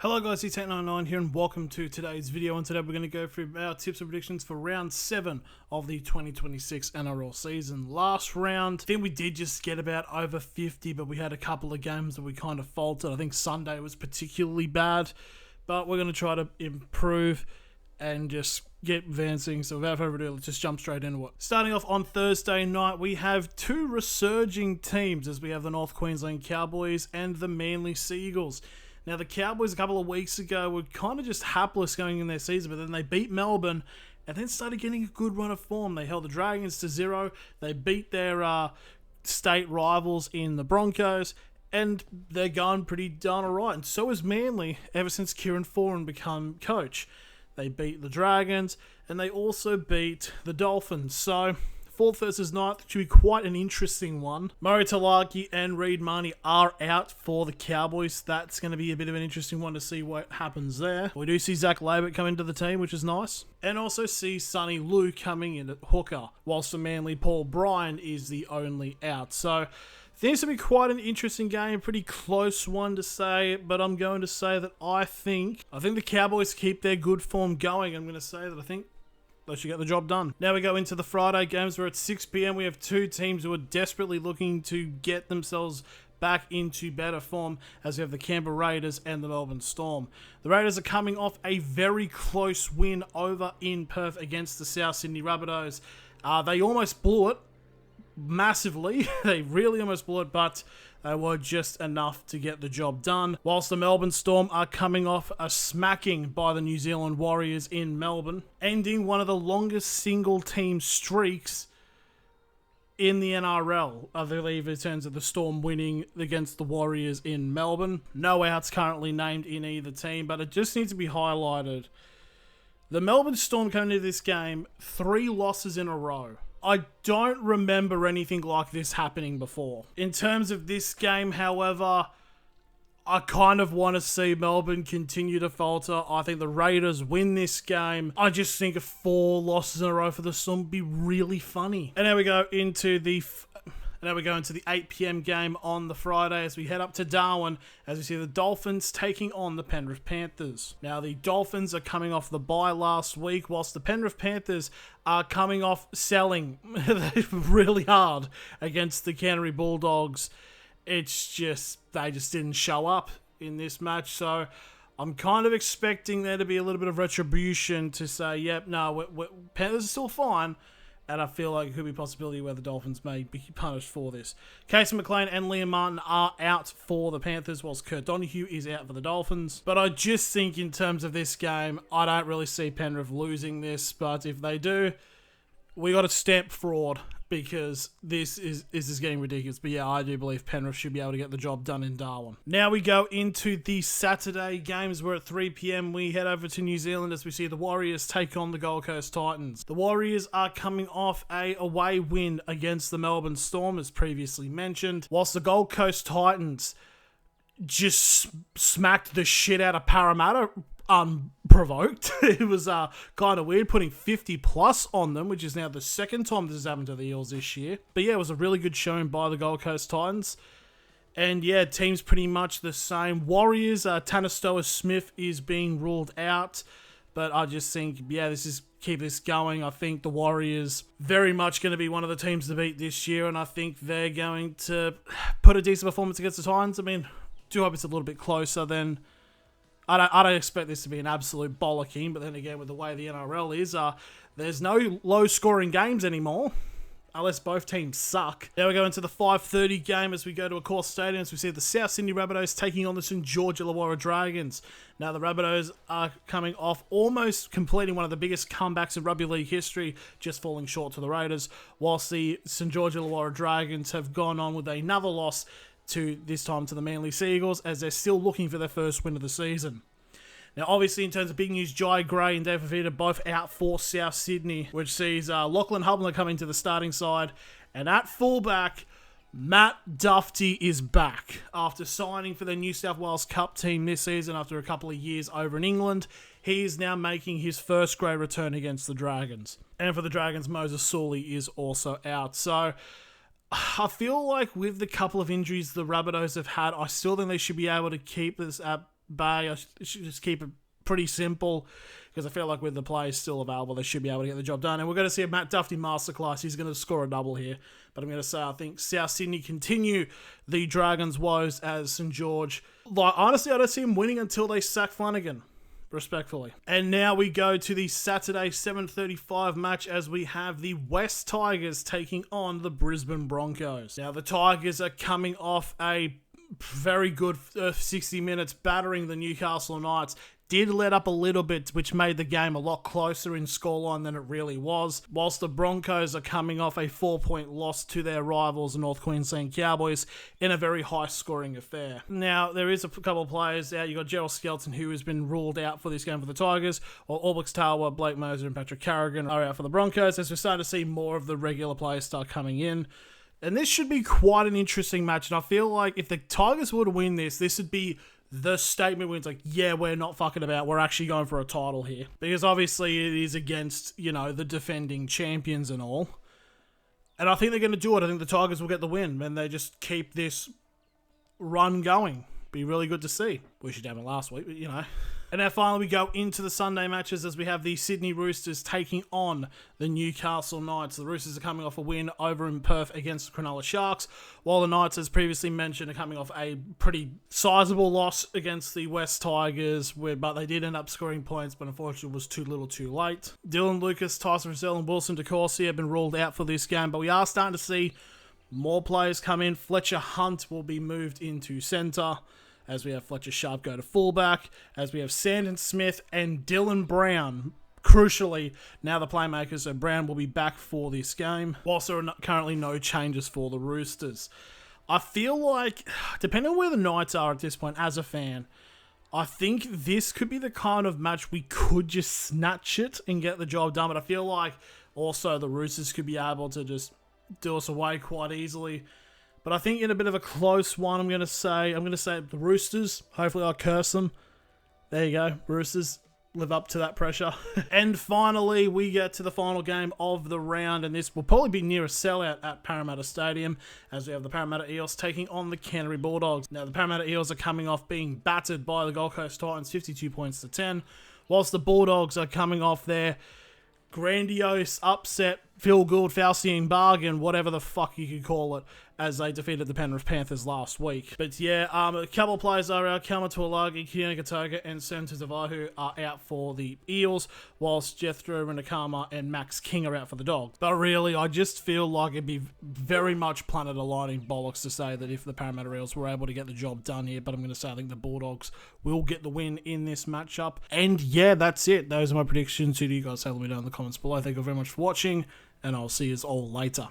Hello guys, it's 899 here and welcome to today's video. And today we're going to go through our tips and predictions for round 7 of the 2026 NRL season. Last round, I think we did just get about over 50, but we had a couple of games that we kind of faltered. I think Sunday was particularly bad, but we're going to try to improve and just get advancing. So without further ado, let's just jump straight into it. Starting off on Thursday night, we have two resurging teams as we have the North Queensland Cowboys and the Manly Sea Eagles. Now, the Cowboys a couple of weeks ago were kind of just hapless going in their season, but then they beat Melbourne and then started getting a good run of form. They held the Dragons to 0. They beat their state rivals in the Broncos, and they're going pretty darn alright. And so is Manly ever since Kieran Foran become coach. They beat the Dragons, and they also beat the Dolphins. So 4th versus 9th should be quite an interesting one. Murray Talaki and Reid Marnie are out for the Cowboys. That's going to be a bit of an interesting one to see what happens there. We do see Zach Labert come into the team, which is nice. And also see Sonny Lou coming in at hooker, whilst the Manly Paul Bryan is the only out. So this will be quite an interesting game, pretty close one to say, but I'm going to say that I think the Cowboys keep their good form going. I'm going to say that I think they should get the job done. Now we go into the Friday games. We're at 6 p.m. We have two teams who are desperately looking to get themselves back into better form, as we have the Canberra Raiders and the Melbourne Storm. The Raiders are coming off a very close win over in Perth against the South Sydney Rabbitohs. They almost blew it massively. They really almost blew it, but they were just enough to get the job done. Whilst the Melbourne Storm are coming off a smacking by the New Zealand Warriors in Melbourne, ending one of the longest single team streaks in the NRL, I believe, in terms of the Storm winning against the Warriors in Melbourne. No outs currently named in either team, but it just needs to be highlighted. The Melbourne Storm coming into this game, 3 losses in a row. I don't remember anything like this happening before. In terms of this game, however, I kind of want to see Melbourne continue to falter. I think the Raiders win this game. I just think 4 losses in a row for the Storm would be really funny. And now we go into the 8 p.m. game on the Friday as we head up to Darwin as we see the Dolphins taking on the Penrith Panthers. Now, the Dolphins are coming off the bye last week, whilst the Penrith Panthers are coming off selling really hard against the Canterbury Bulldogs. It's just, they just didn't show up in this match, so I'm kind of expecting there to be a little bit of retribution to say, yep, no, Panthers are still fine. And I feel like it could be a possibility where the Dolphins may be punished for this. Casey McLean and Liam Martin are out for the Panthers, whilst Kurt Donahue is out for the Dolphins. But I just think in terms of this game, I don't really see Penrith losing this. But if they do, we got to stamp fraud, because this is getting ridiculous. But yeah, I do believe Penrith should be able to get the job done in Darwin. Now we go into the Saturday games. We're at 3 p.m. We head over to New Zealand as we see the Warriors take on the Gold Coast Titans. The Warriors are coming off a away win against the Melbourne Storm, as previously mentioned, whilst the Gold Coast Titans just smacked the shit out of Parramatta unprovoked. It was kind of weird, putting 50 plus on them, which is now the second time this has happened to the Eels this year. But yeah, it was a really good showing by the Gold Coast Titans. And yeah, team's pretty much the same. Warriors, Tanastoa Smith is being ruled out. But I just think, yeah, keep this going. I think the Warriors very much going to be one of the teams to beat this year. And I think they're going to put a decent performance against the Titans. I mean, do hope it's a little bit closer than... I don't expect this to be an absolute bollocking, but then again, with the way the NRL is, there's no low-scoring games anymore, unless both teams suck. Now we go into the 5:30 game as we go to a core stadium. As we see the South Sydney Rabbitohs taking on the St George Illawarra Dragons. Now the Rabbitohs are coming off almost completing one of the biggest comebacks in rugby league history, just falling short to the Raiders, whilst the St George Illawarra Dragons have gone on with another loss this time to the Manly Sea Eagles, as they're still looking for their first win of the season. Now, obviously, in terms of big news, Jai Gray and Dave Fafita both out for South Sydney, which sees Lachlan Hubner coming to the starting side. And at fullback, Matt Duffy is back. After signing for the New South Wales Cup team this season after a couple of years over in England, he is now making his first grade return against the Dragons. And for the Dragons, Moses Sully is also out. So I feel like with the couple of injuries the Rabbitohs have had, I still think they should be able to keep this Bay. I should just keep it pretty simple because I feel like with the players still available, they should be able to get the job done. And we're going to see a Matt Duffy masterclass. He's going to score a double here. But I'm going to say I think South Sydney continue the Dragons' woes as St. George. Like, honestly, I don't see him winning until they sack Flanagan. Respectfully. And now we go to the Saturday 7:35 match as we have the West Tigers taking on the Brisbane Broncos. Now the Tigers are coming off a very good 60 minutes battering the Newcastle Knights. Did let up a little bit, which made the game a lot closer in scoreline than it really was. Whilst the Broncos are coming off a 4-point loss to their rivals, the North Queensland Cowboys, in a very high-scoring affair. Now, there is a couple of players out. You've got Gerald Skelton, who has been ruled out for this game for the Tigers, while Albrecht Tawa, Blake Moser, and Patrick Carrigan are out for the Broncos, as we're starting to see more of the regular players start coming in. And this should be quite an interesting match, and I feel like if the Tigers were to win this would be the statement where it's like, yeah, we're not fucking about, we're actually going for a title here. Because obviously it is against, the defending champions and all. And I think they're going to do it. I think the Tigers will get the win, and they just keep this run going. Be really good to see. We should have it last week, but And now finally we go into the Sunday matches as we have the Sydney Roosters taking on the Newcastle Knights. The Roosters are coming off a win over in Perth against the Cronulla Sharks, while the Knights, as previously mentioned, are coming off a pretty sizable loss against the West Tigers, but they did end up scoring points, but unfortunately it was too little too late. Dylan Lucas, Tyson Frizzell, and Wilson DeCourcy have been ruled out for this game, but we are starting to see more players come in. Fletcher Hunt will be moved into centre, as we have Fletcher Sharp go to fullback, as we have Sandon Smith and Dylan Brown. Crucially, now the playmakers, so Brown will be back for this game, whilst there are currently no changes for the Roosters. I feel like, depending on where the Knights are at this point as a fan, I think this could be the kind of match we could just snatch it and get the job done, but I feel like also the Roosters could be able to just do us away quite easily. But I think in a bit of a close one, I'm going to say the Roosters. Hopefully I curse them. There you go. Roosters, live up to that pressure. And finally, we get to the final game of the round, and this will probably be near a sellout at Parramatta Stadium, as we have the Parramatta Eels taking on the Canterbury Bulldogs. Now, the Parramatta Eels are coming off being battered by the Gold Coast Titans, 52 points to 10, whilst the Bulldogs are coming off their grandiose upset, feel good, Faustian bargain, whatever the fuck you could call it, as they defeated the Penrith Panthers last week. But yeah, a couple of players are out. Kalma Tuolagi, Kiana Katoga, and Senta Zavahu are out for the Eels, whilst Jethro Renakama and Max King are out for the Dogs. But really, I just feel like it'd be very much planet aligning bollocks to say that if the Parramatta Eels were able to get the job done here, but I'm going to say I think the Bulldogs will get the win in this matchup. And yeah, that's it. Those are my predictions. Who do you guys say? Let me know in the comments below. Thank you very much for watching, and I'll see you all later.